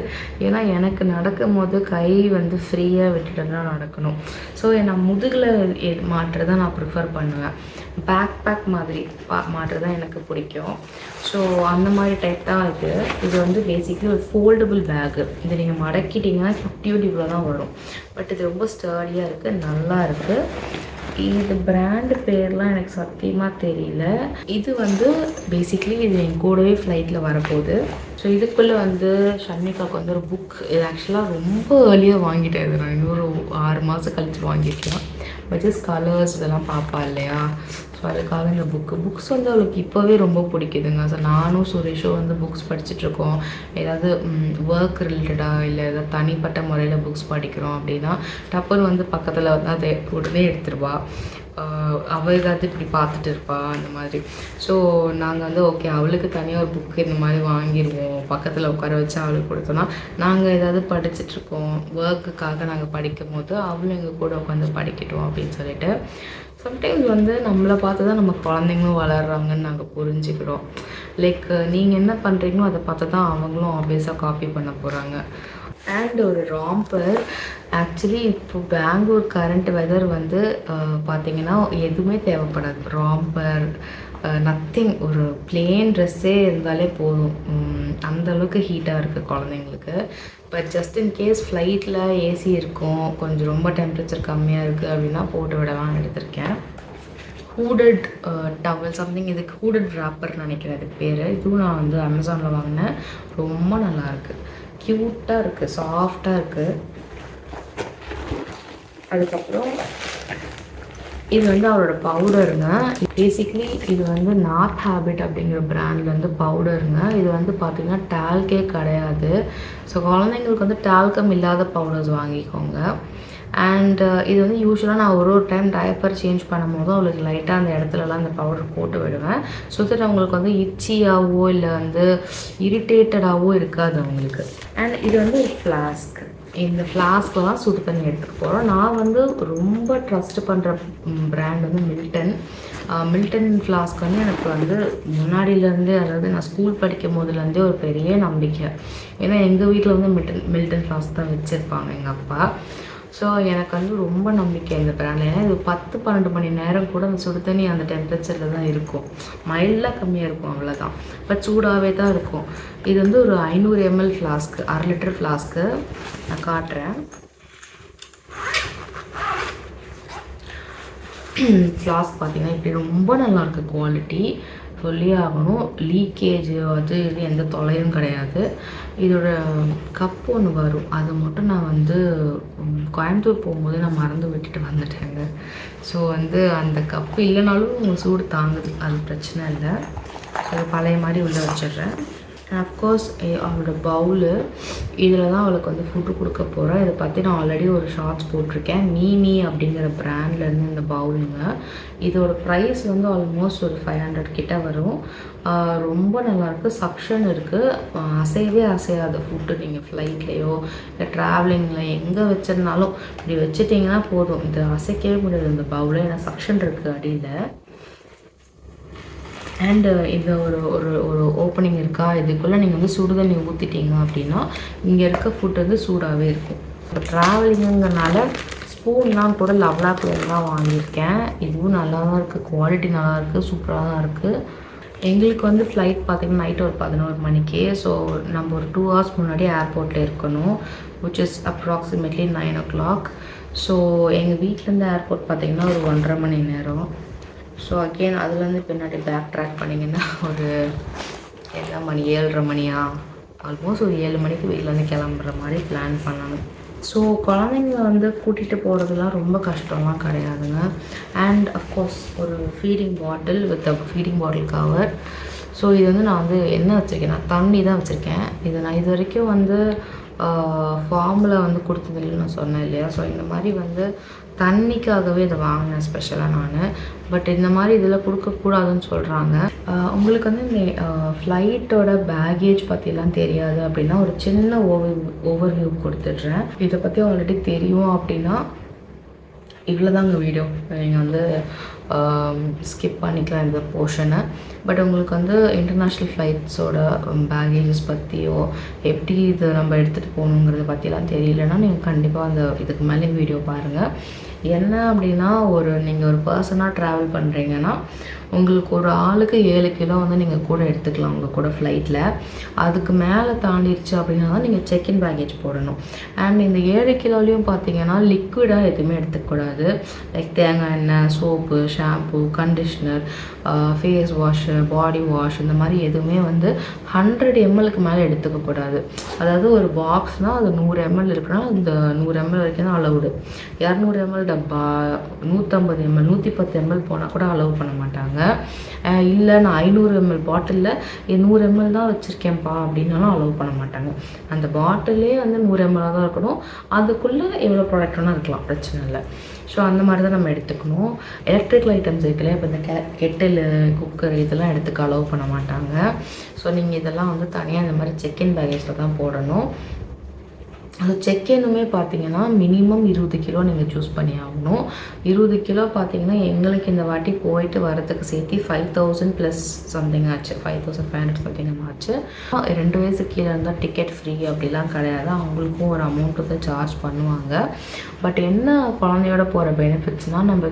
ஏன்னா எனக்கு நடக்கும் போது கை வந்து ஃப்ரீயாக விட்டுட்டு தான் நடக்கணும். ஸோ நான் முதுகில் மாட்டுறதை நான் ப்ரிஃபர் பண்ணுவேன். பேக் மாதிரி மாட்டுறதான் எனக்கு பிடிக்கும். ஸோ அந்த மாதிரி டைப் தான் இது வந்து பேசிக்கலி ஒரு ஃபோல்டபுள் பேக்கு. இதை நீங்கள் மடக்கிட்டிங்கன்னா குட்டியோடு இவ்வளோ தான் வரும். பட் இது ரொம்ப ஸ்டர்டியாக இருக்குது, நல்லா இருக்குது. இது பிராண்டு பேர்லாம் எனக்கு சத்தியமாக தெரியல. இது வந்து பேசிக்லி இது என் கூடவே ஃப்ளைட்டில் வரப்போகுது. ஸோ இதுக்குள்ளே வந்து ஷன்னிகாவுக்கு வந்து ஒரு புக், இது ஆக்சுவலாக ரொம்ப ஏர்லியாக வாங்கிட்டேன். இது நான் இன்னொரு 6 மாதம் கழிச்சு வாங்கியிருக்கேன். பட் ஜஸ்ட் கலர்ஸ் இதெல்லாம் பார்ப்பா இல்லையா, ஸோ அதுக்காக இந்த புக்ஸ் வந்து அவளுக்கு இப்போவே ரொம்ப பிடிக்குதுங்க. ஸோ நானும் சுரேஷும் வந்து புக்ஸ் படிச்சுட்ருக்கோம். ஏதாவது ஒர்க் ரிலேட்டடாக இல்லை ஏதாவது தனிப்பட்ட முறையில் புக்ஸ் படிக்கிறோம் அப்படின்னா டப்புன்னு வந்து பக்கத்தில் வந்து அதை உடனே எடுத்துருவா. அவள் ஏதாவது இப்படி பார்த்துட்டு இருப்பா அந்த மாதிரி. ஸோ நாங்கள் வந்து ஓகே அவளுக்கு தனியாக ஒரு புக்கு இந்த மாதிரி வாங்கிடுவோம், பக்கத்தில் உட்கார வச்சு அவளுக்கு கொடுத்தோன்னா நாங்கள் ஏதாவது படிச்சுட்ருக்கோம் ஒர்க்குக்காக நாங்கள் படிக்கும் போது அவளும் எங்கள் கூட உட்காந்து படிக்கட்டும் அப்படின்னு சொல்லிட்டு. சம்டைம்ஸ் வந்து நம்மளை பார்த்து தான் நம்ம குழந்தைங்களும் வளர்கிறாங்கன்னு நாங்கள் புரிஞ்சுக்கிறோம். லைக் நீங்கள் என்ன பண்ணுறீங்களோ அதை பார்த்து தான் அவங்களும் ஆப்வியஸாக காப்பி பண்ண போகிறாங்க. அண்ட் ஒரு ராம்பர், ஆக்சுவலி இப்போ பெங்களூர் கரண்ட் வெதர் வந்து பார்த்திங்கன்னா எதுவுமே தேவைப்படாது. ராம்பர் நத்திங், ஒரு பிளெயின் ட்ரெஸ்ஸே இருந்தாலே போதும். அந்தளவுக்கு ஹீட்டாக இருக்குது குழந்தைங்களுக்கு. பட் ஜஸ்ட் இன் கேஸ் ஃப்ளைட்டில் ஏசி இருக்கும், கொஞ்சம் ரொம்ப டெம்பரேச்சர் கம்மியாக இருக்குது அப்படின்னா போட்டு விடலாம்னு எடுத்திருக்கேன். ஹூடட் டவல் சம்திங், இதுக்கு ஹூடட் ராப்பர்னு நினைக்கிறேன் இதுக்கு பேர். இதுவும் நான் வந்து அமேசானில் வாங்கினேன். ரொம்ப நல்லாயிருக்கு, க்யூட்டாக இருக்குது, சாஃப்டாக இருக்குது. அதுக்கப்புறம் இது வந்து அவரோட பவுடருங்க. பேசிக்லி இது வந்து நார்த் ஹேபிட் அப்படிங்கிற பிராண்ட்லேருந்து பவுடருங்க. இது வந்து பார்த்திங்கன்னா டால்கே கிடையாது. ஸோ குழந்தைங்களுக்கு வந்து டால்கம் இல்லாத பவுடர்ஸ் வாங்கிக்கோங்க. அண்ட் இது வந்து யூஸ்வலாக நான் ஒரு டைம் டயப்பர் சேஞ்ச் பண்ணும் போது அவளுக்கு லைட்டாக அந்த இடத்துலலாம் அந்த பவுடர் போட்டு விடுவேன். ஸோ தட் அவங்களுக்கு வந்து இச்சியாகவோ இல்லை வந்து இரிட்டேட்டடாகவோ இருக்காது அவங்களுக்கு. அண்ட் இது வந்து ஒரு ஃப்ளாஸ்க். இந்த ஃப்ளாஸ்கில் தான் சுடு தண்ணி எடுத்துகிட்டு போகிறோம். நான் வந்து ரொம்ப ட்ரஸ்ட் பண்ணுற பிராண்ட் வந்து மில்டன் ஃப்ளாஸ்க் வந்து எனக்கு வந்து முன்னாடியிலேருந்தே, அதாவது நான் ஸ்கூல் படிக்கும் போதுலேருந்தே ஒரு பெரிய நம்பிக்கை. ஏன்னா எங்கள் வீட்டில் வந்து மில்டன் ஃப்ளாஸ்க் தான் வச்சுருப்பாங்க எங்கள் அப்பா. ஸோ எனக்கு வந்து ரொம்ப நம்பிக்கை இந்த பிராண்டில். ஏன்னா இது 10-12 மணி நேரம் கூட அந்த சுடு தண்ணி அந்த டெம்பரேச்சரில் தான் இருக்கும். மைல்டாக கம்மியாக இருக்கும் அவ்வளோதான், பட் சூடாகவே தான் இருக்கும். இது வந்து ஒரு 500 ml ஃப்ளாஸ்க்கு, 1/2 லிட்டர் ஃப்ளாஸ்க்கு. நான் காட்டுறேன். ஃப்ளாஸ்க் பார்த்தீங்கன்னா இப்படி ரொம்ப நல்லாயிருக்கு குவாலிட்டி. சொல்லியே ஆகணும், லீக்கேஜ் அது இது எந்த தொல்லையும் கிடையாது. இதோட கப் ஒன்று வரும், அதை மட்டும் நான் வந்து கோயம்புத்தூர் போகும்போது நான் மறந்து விட்டுட்டு வந்துட்டேங்க. ஸோ வந்து அந்த கப்பு இல்லைனாலும் சூடு தாங்குது, அது பிரச்சனை இல்லை. ஸோ பழைய மாதிரி உள்ளே வச்சிடுறேன். அஃப்கோர்ஸ் அவளோட பவுலு, இதில் தான் அவளுக்கு வந்து ஃபுட்டு கொடுக்க போகிறேன். இதை பற்றி நான் ஆல்ரெடி ஒரு ஷார்ட்ஸ் போட்டிருக்கேன். மீமி அப்படிங்கிற ப்ராண்ட்லேருந்து இந்த பவுலுங்க. இதோட ப்ரைஸ் வந்து ஆல்மோஸ்ட் ஒரு 500 கிட்ட வரும். ரொம்ப நல்லாயிருக்கு, சக்ஷன் இருக்குது, அசையவே அசையாது ஃபுட்டு. நீங்கள் ஃப்ளைட்லேயோ இல்லை ட்ராவலிங்கில் எங்கே வச்சிருந்தாலும் இப்படி வச்சுட்டிங்கன்னா போதும், இது அசைக்கவே முடியாது இந்த பவுலில், ஏன்னா சக்ஷன் இருக்குது அடியில். அண்டு இந்த ஒரு ஒரு ஒரு ஓப்பனிங் இருக்கா, இதுக்குள்ளே நீங்கள் வந்து சுடு தண்ணி ஊற்றிட்டீங்க அப்படின்னா இங்கே இருக்க ஃபுட் வந்து சூடாகவே இருக்கும். இப்போ ட்ராவலிங்குங்கிறனால ஸ்பூன்லாம் கூட லவ்லாக்லேருந்து தான் வாங்கியிருக்கேன். இதுவும் நல்லா தான் இருக்குது, குவாலிட்டி நல்லா இருக்குது, சூப்பராக தான் இருக்குது. எங்களுக்கு வந்து ஃப்ளைட் பார்த்திங்கன்னா நைட்டு ஒரு 11 மணிக்கு. ஸோ நம்ம ஒரு 2 hours முன்னாடி ஏர்போர்ட்டில் இருக்கணும், which is approximately 9 o'clock. So எங்கள் வீட்டிலேருந்து ஏர்போர்ட் பார்த்திங்கன்னா ஒரு 1.5 மணி நேரம். ஸோ அகெயின் அதுலேருந்து பின்னாடி பேக் ட்ராக் பண்ணிங்கன்னா ஒரு என்ன மணி, 7:30 மணியா, ஆல்மோஸ்ட் ஒரு 7 மணிக்கு வீட்டிலேருந்து கிளம்புற மாதிரி பிளான் பண்ணணும். ஸோ குழந்தைங்கள வந்து கூட்டிகிட்டு போகிறதுலாம் ரொம்ப கஷ்டம்லாம் கிடையாதுங்க. அண்ட் அஃப்கோர்ஸ் ஒரு feeding bottle with feeding bottle cover. So இது வந்து நான் வந்து என்ன வச்சுருக்கேன், நான் தண்ணி தான் வச்சுருக்கேன். இது நான் இது வரைக்கும் வந்து ஃபார்மில் வந்து கொடுத்ததில்லைன்னு நான் சொன்னேன் இல்லையா. ஸோ இந்த மாதிரி வந்து தண்ணிக்காகவே இதை வாங்கினேன் ஸ்பெஷலாக நான். பட் இந்த மாதிரி இதில் கொடுக்கக்கூடாதுன்னு சொல்கிறாங்க. உங்களுக்கு வந்து இந்த ஃப்ளைட்டோட பேகேஜ் பற்றிலாம் தெரியாது அப்படின்னா ஒரு சின்ன ஓவர்வியூ கொடுத்துட்றேன். இதை பற்றி ஆல்ரெடி தெரியும் அப்படின்னா இவ்வளோதாங்க வீடியோ, நீங்கள் வந்து ஸ்கிப் பண்ணிக்கலாம் இந்த போர்ஷனை. பட் உங்களுக்கு வந்து இன்டர்நேஷ்னல் ஃப்ளைட்ஸோட பேகேஜஸ் பற்றியோ எப்படி இது நம்ம எடுத்துகிட்டு போகணுங்கிறத பற்றிலாம் தெரியலன்னா நீங்கள் கண்டிப்பாக அந்த இதுக்கு மேலே வீடியோ பாருங்கள். என்ன அப்படின்னா நீங்கள் ஒரு பர்சனாக ட்ராவல் பண்ணுறீங்கன்னா உங்களுக்கு ஒரு ஆளுக்கு 7 கிலோ வந்து நீங்கள் கூட எடுத்துக்கலாம் உங்கள் கூட ஃப்ளைட்டில். அதுக்கு மேலே தாண்டிடுச்சு அப்படின்னா தான் நீங்கள் செக்இன் பேக்கேஜ் போடணும். அண்ட் இந்த 7 கிலோலையும் பார்த்தீங்கன்னா லிக்விடாக எதுவுமே எடுத்துக்கூடாது. லைக் தேங்காய் எண்ணெய், soap, shampoo, conditioner, face wash, body wash, இந்த மாதிரி எதுவுமே வந்து 100 ml மேலே எடுத்துக்கக்கூடாது. அதாவது ஒரு பாக்ஸ்னால் அது 100 ml இருக்குன்னா இந்த 100 ml வரைக்கும் தான் அலவுடு. 200 ml டப்பா, 150 ml, 110 ml போனால் கூட அலோவ் பண்ண மாட்டாங்க. இல்லை நான் 500 ml பாட்டிலில் 100 ml தான் வச்சுருக்கேன்ப்பா அப்படின்னாலும் அலோவ் பண்ண மாட்டாங்க. அந்த பாட்டிலே வந்து 100 ml தான் இருக்கணும். அதுக்குள்ளே எவ்வளோ ப்ராடக்ட் வேணால் இருக்கலாம், பிரச்சனை இல்லை. ஸோ அந்த மாதிரி தான் நம்ம எடுத்துக்கணும். எலக்ட்ரிக்கல் ஐட்டம்ஸ் இருக்குல்லையா, இப்போ இந்த கெட்டில், குக்கர் இதெல்லாம் எடுத்துக்க அலோவ் பண்ண மாட்டாங்க. ஸோ நீங்கள் இதெல்லாம் வந்து தனியாக இந்த மாதிரி செக்இன் பேக்கேஜில் தான் போடணும். அது செக்இன்னுமே பார்த்தீங்கன்னா மினிமம் 20 கிலோ நீங்கள் சூஸ் பண்ணி ஆகணும். 20 கிலோ பார்த்தீங்கன்னா எங்களுக்கு இந்த வாட்டி போயிட்டு வரதுக்கு சேர்த்து 5,000 ப்ளஸ் சம்திங் ஆச்சு, 5,500 சம்திங் ஆச்சு. 2 வயசு கீழே இருந்தால் டிக்கெட் ஃப்ரீ அப்படிலாம் கிடையாது, அவங்களுக்கும் ஒரு அமௌண்ட்டு தான் சார்ஜ் பண்ணுவாங்க. பட் என்ன குழந்தையோட போகிற பெனிஃபிட்ஸ்னால் நம்ம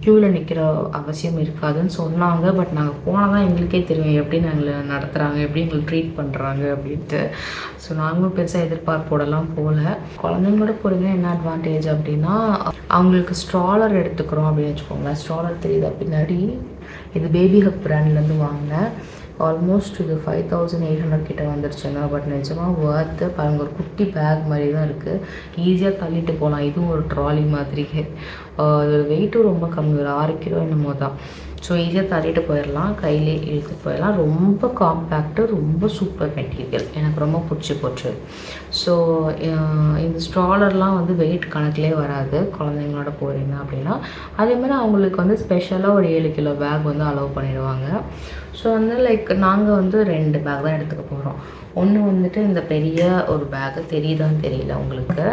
க்யூவில் நிற்கிற அவசியம் இருக்காதுன்னு சொன்னாங்க. பட் நாங்கள் போனால் தான் எங்களுக்கே தெரியும் எப்படி நாங்கள் நடத்துகிறாங்க, எப்படி எங்களை ட்ரீட் பண்ணுறாங்க அப்படின்ட்டு. ஸோ நாங்களும் பெருசாக எதிர்பார்ப்போடலாம் போகல. குழந்தைங்களோட போகிறீங்க என்ன அட்வான்டேஜ் அப்படின்னா அவங்களுக்கு ஸ்ட்ராலர் எடுத்துக்கிறோம் அப்படின்னு வச்சுக்கோங்களேன். ஸ்ட்ராலர் தெரியுதா பின்னாடி, இது பேபி ஹக் பிராண்ட்லேருந்து வாங்கினேன். ஆல்மோஸ்ட் இது 5,800 கிட்ட வந்துருச்சுங்க. பட் நிஜமாக ஒர்த்து பாருங்கள், ஒரு குட்டி பேக் மாதிரி தான் இருக்குது, ஈஸியாக தள்ளிட்டு போகலாம். இதுவும் ஒரு ட்ராலி மாதிரி. அதோட வெயிட்டும் ரொம்ப கம்மி, ஒரு 6 கிலோ என்னமோ தான். ஸோ ஈஸியாக தள்ளிட்டு போயிடலாம், கையிலே இழுத்துட்டு போயிடலாம். ரொம்ப காம்பேக்டு, ரொம்ப சூப்பர் மெட்டீரியல், எனக்கு ரொம்ப பிடிச்சி போச்சு. ஸோ இந்த ஸ்ட்ராலர்லாம் வந்து வெயிட் கணக்கிலே வராது குழந்தைங்களோட போகிறீங்க அப்படின்னா. அதேமாதிரி அவங்களுக்கு வந்து ஸ்பெஷலாக ஒரு 7 கிலோ பேக் வந்து அலோவ் பண்ணிடுவாங்க. ஸோ வந்து லைக் நாங்கள் வந்து 2 பேக் தான் எடுத்துக்க போகிறோம். ஒன்று வந்துட்டு இந்த பெரிய ஒரு பேக்கு தெரியுதான்னு தெரியல உங்களுக்கு,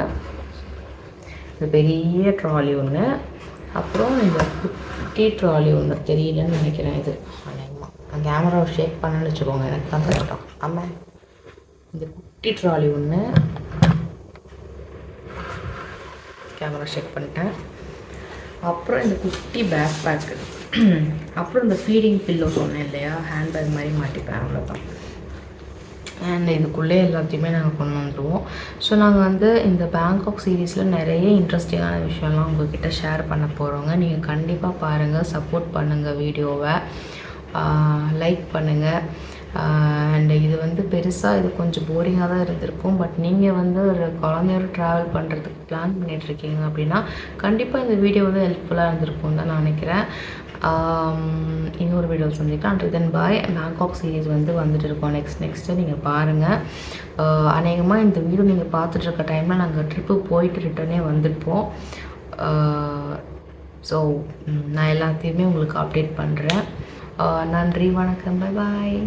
இந்த பெரிய ட்ராலி ஒன்று, அப்புறம் இந்த குட்டி ட்ராலி ஒன்று தெரியலன்னு நினைக்கிறேன். இது நான் கேமராவை ஷேக் பண்ணேன்னு வச்சுக்கோங்க, எனக்கு தான் கஷ்டம். ஆமாம், இந்த குட்டி ட்ராலி ஒன்று, கேமரா ஷேக் பண்ணிட்டேன். அப்புறம் இந்த குட்டி பேக் பேக்கு, அப்புறம் இந்த ஃபீடிங் பில்லோ சொன்னேன் இல்லையா, ஹேண்ட் பேக் மாதிரி மாட்டிப்பேன், அவ்வளோதான். அண்ட் இதுக்குள்ளே எல்லாத்தையுமே நாங்கள் கொண்டு வந்துடுவோம். ஸோ நாங்கள் வந்து இந்த பேங்காக் சீரீஸில் நிறைய இன்ட்ரெஸ்டிங்கான விஷயம்லாம் உங்கள்கிட்ட ஷேர் பண்ண போகிறோங்க. நீங்கள் கண்டிப்பாக பாருங்கள், சப்போர்ட் பண்ணுங்கள், வீடியோவை லைக் பண்ணுங்கள். அண்ட் இது வந்து பெருசாக இது கொஞ்சம் போரிங்காக தான் இருந்திருக்கும். பட் நீங்கள் வந்து ஒரு குழந்தையோட ட்ராவல் பண்ணுறதுக்கு பிளான் பண்ணிகிட்ருக்கீங்க அப்படின்னா கண்டிப்பாக இந்த வீடியோ வந்து ஹெல்ப்ஃபுல்லாக இருந்திருக்கும் தான் நான் நினைக்கிறேன். இன்னொரு வீடியோ சந்திக்கலாம். And then bye. Bangkok series வந்து வந்துட்டு இருக்கோம் நெக்ஸ்ட்டு நீங்கள் பாருங்கள். அநேகமாக இந்த வீடியோ நீங்கள் பார்த்துட்ருக்க டைமில் நாங்கள் ட்ரிப்பு போயிட்டு ரிட்டர்னே வந்துருப்போம். ஸோ நான் எல்லாத்தையுமே உங்களுக்கு அப்டேட் பண்ணுறேன். நன்றி, வணக்கம், பாய்.